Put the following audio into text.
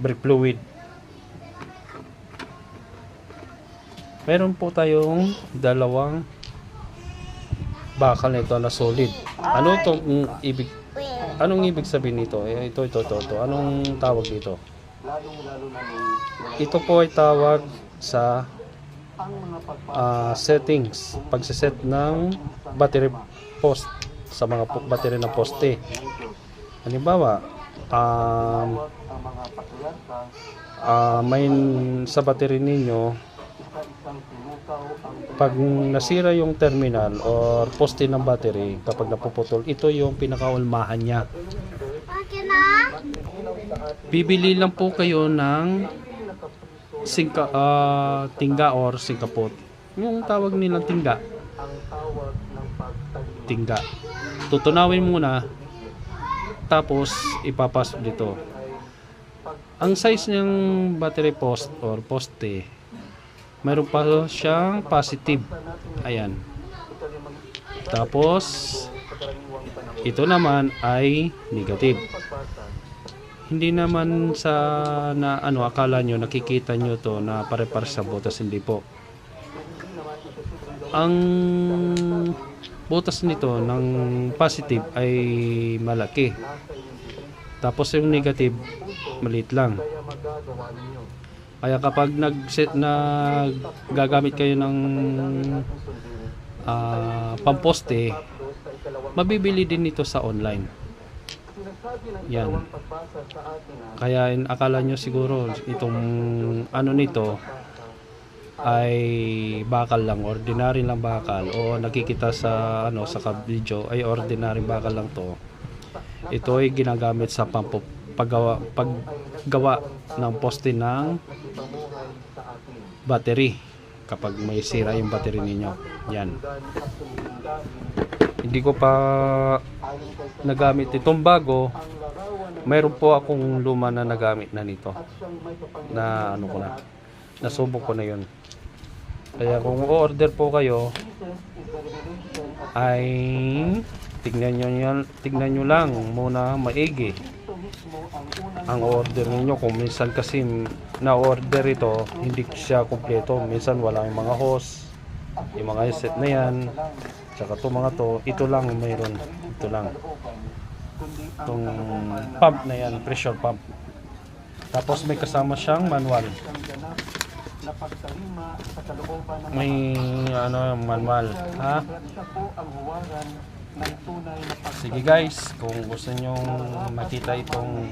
brake fluid. Meron po tayong dalawang bakal nito na solid. Ano itong ibig? Anong ibig sabihin nito? Ito. Anong tawag dito? Ito po ay tawag sa settings, pagsiset ng battery post sa mga battery ng poste. Halimbawa, may sa battery ninyo, pag nasira yung terminal or poste ng battery, kapag napuputol, ito yung pinakaulmahan niya. Bibili lang po kayo ng tingga or singkapot. Yung tawag nilang tingga. Tutunawin muna, tapos ipapasok dito. Ang size ng battery post or poste, mayroon pa siyang positive. Ayan. Tapos ito naman ay negative. Hindi naman sa akala nyo nakikita nyo to na pare-pare sa butas, hindi po. Ang butas nito ng positive ay malaki. Tapos yung negative maliit lang. Kaya kapag gagamit kayo ng pamposte, mabibili din ito sa online. Yan. Kaya akala nyo siguro itong nito ay bakal lang, ordinary lang bakal, o nakikita sa sa video ay ordinary bakal lang to. Ito ay ginagamit sa paggawa ng poste ng battery kapag may sira yung battery ninyo. Yan. Hindi ko pa nagamit itong bago. Mayroon po akong luma na nagamit na nito. Na nasubok ko na yun. Kaya kung order po kayo ay tignan nyo lang muna maigi ang order niyo. Kung minsan kasi na-order ito, hindi siya kumpleto. Minsan wala yung mga hose, yung mga set na yan, tsaka ito lang mayroon. Ito lang. Itong pump na yan, pressure pump. Tapos may kasama siyang manual. May manual. Ha? Sige guys, kung gusto nyo makita itong